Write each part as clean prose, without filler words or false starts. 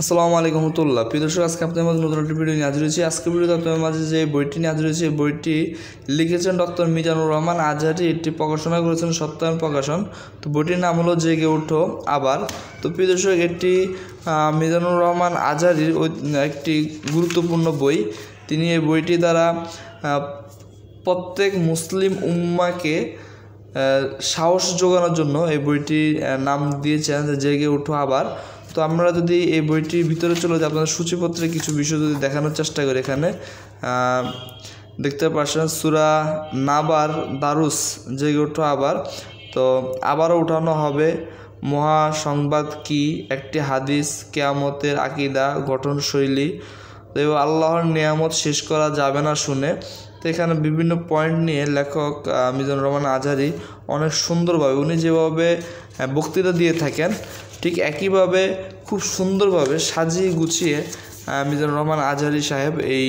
আসসালামু আলাইকুম রহমতুল্লাহ। প্রিয় দর্শক, আজকে আপনাদের মাঝে নতুন একটি ভিডিও নিয়ে হাজির হয়েছি। আজকের ভিডিওতে আপনাদের মাঝে যে বইটি নিয়ে হাজির হয়েছে, এই বইটি লিখেছেন ডক্টর মিজানুর রহমান আজহারী। এটি প্রকাশনা করেছেন সত্যায়ন প্রকাশন। তো বইটির নাম হলো জেগে ওঠো আবার। তো প্রিয় দর্শক, এটি মিজানুর রহমান আজহারীর একটি গুরুত্বপূর্ণ বই। তিনি এই বইটি দ্বারা প্রত্যেক মুসলিম উম্মাকে সাহস যোগানোর জন্য এই বইটির নাম দিয়েছেন জেগে ওঠো আবার। তো আমরা যদি এই বইটির ভিতরে চলে যাই, আপনাদের সূচিপত্রে কিছু বিষয় যদি দেখানোর চেষ্টা করি, এখানে দেখতে পাচ্ছেন সূরা নাবার দারুস জেগে ওঠো আবার। তো আবারও উঠানো হবে মহা সংবাদ কি, একটি হাদিস, কিয়ামতের আকীদা, গঠনশৈলী এবং আল্লাহর নিয়ামত শেষ করা যাবে না শুনে। তো এখানে বিভিন্ন পয়েন্ট নিয়ে লেখক মিজানুর রহমান আজহারী অনেক সুন্দরভাবে, উনি যেভাবে বক্তৃতা দিয়ে থাকেন ঠিক একইভাবে খুব সুন্দরভাবে সাজিয়ে গুছিয়ে মিজানুর রহমান আজহারী সাহেব এই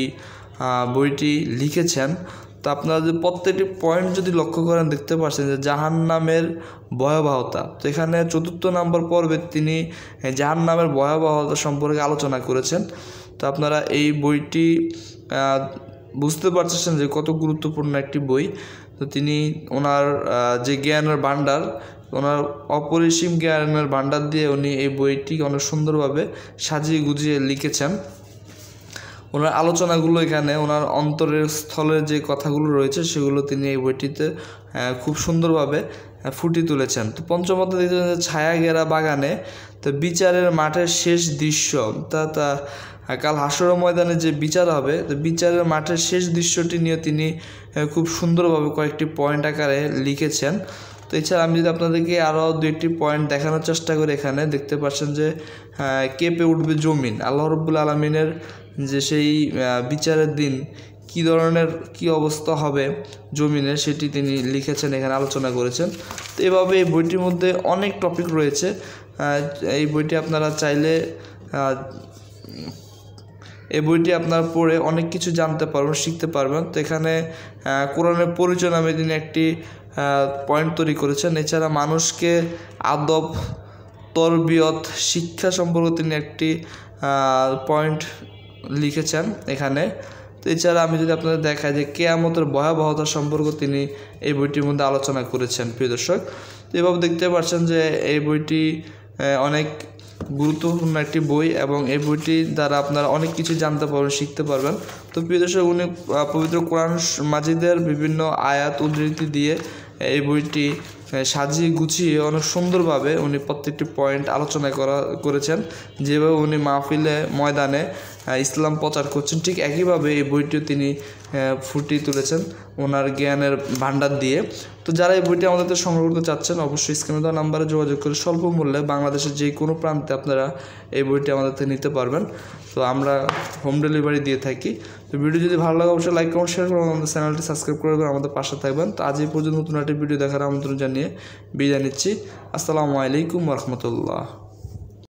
বইটি লিখেছেন। তো আপনারা যদি প্রত্যেকটি পয়েন্ট যদি লক্ষ্য করেন, দেখতে পাচ্ছেন যে জাহান্নামের ভয়াবহতা। তো এখানে 4 নম্বর পর্বে তিনি জাহান্নামের ভয়াবহতা সম্পর্কে আলোচনা করেছেন। তো আপনারা এই বইটি বুঝতে পারছেন যে কত গুরুত্বপূর্ণ একটি বই। তো তিনি ওনার যে জ্ঞানের ভাণ্ডার, ওনার অপরিসীম জ্ঞানের ভাণ্ডার দিয়ে উনি এই বইটি অনেক সুন্দরভাবে সাজিয়ে গুজিয়ে লিখেছেন। ওনার আলোচনাগুলো এখানে ওনার অন্তরের স্থলের যে কথাগুলো রয়েছে সেগুলো তিনি এই বইটিতে খুব সুন্দরভাবে ফুটিয়ে তুলেছেন। তো পঞ্চমত দেখতে পাচ্ছেন ছায়া ঘেরা বাগানে। তো বিচারের মাঠের শেষ দৃশ্য, তা কাল হাসরের ময়দানে যে বিচার হবে, তো বিচারের মাঠের শেষ দৃশ্যটি নিয়ে তিনি খুব সুন্দরভাবে কয়েকটি পয়েন্ট আকারে লিখেছেন। তো এছাড়া আমি যদি আপনাদেরকে আরও 2টি পয়েন্ট দেখানোর চেষ্টা করি, এখানে দেখতে পাচ্ছেন যে কেঁপে উঠবে জমিন। আল্লাহ রাব্বুল আলামিনের যে সেই বিচারের দিন কী ধরনের কী অবস্থা হবে জমিনের, সেটি তিনি লিখেছেন, এখানে আলোচনা করেছেন। তো এভাবে এই বইটির মধ্যে অনেক টপিক রয়েছে। এই বইটি আপনারা চাইলে এই বইটি আপনারা পড়ে অনেক কিছু জানতে পারবেন, শিখতে পারবেন। তো এখানে কোরআনের পরিচয় নামে তিনি একটি পয়েন্ট তৈরি করেছেন। এছাড়া মানুষকে আদব, তরবিয়ত, শিক্ষা সম্পর্কে তিনি একটি পয়েন্ট লিখেছেন এখানে। তো এছাড়া আমি যদি আপনাদের দেখাই যে কিয়ামতের ভয়াবহতা সম্পর্কে তিনি এই বইটির মধ্যে আলোচনা করেছেন। প্রিয় দর্শক, তো এভাবে দেখতে পাচ্ছেন যে এই বইটি অনেক গুরুত্বপূর্ণ একটি বই এবং এই বইটি দ্বারা আপনারা অনেক কিছু জানতে পারবেন, শিখতে পারবেন। তো প্রিয় দর্শক, উনি পবিত্র কোরআন মাজিদের বিভিন্ন আয়াত উদ্ধৃতি দিয়ে এই বইটি সাজিয়ে গুছিয়ে অনেক সুন্দরভাবে উনি প্রত্যেকটি পয়েন্ট আলোচনা করেছেন। যেভাবে উনি মাহফিলে ময়দানে ইসলাম প্রচার করছেন, ঠিক একইভাবে এই বইটিও তিনি ফুটিয়ে তুলেছেন ওনার জ্ঞানের ভাণ্ডার দিয়ে। তো যারা এই বইটি আমাদের সংগ্রহ করতে চাচ্ছেন, অবশ্যই স্ক্রিনে দেওয়া নাম্বারে যোগাযোগ করে স্বল্প মূল্যে বাংলাদেশের যে কোনো প্রান্তে আপনারা এই বইটি আমাদের থেকে নিতে পারবেন। তো আমরা হোম ডেলিভারি দিয়ে থাকি। তো ভিডিও যদি ভালো লাগে অবশ্যই লাইক, কমেন্ট, শেয়ার করবেন, আমাদের চ্যানেলটি সাবস্ক্রাইব করবেন, আমাদের পাশে থাকবেন। তো আজ এই পর্যন্ত নতুন একটি ভিডিও দেখার আমন্ত্রণ জানিয়ে বিদায় নিচ্ছি। আসসালামু আলাইকুম ওয়া রাহমাতুল্লাহ।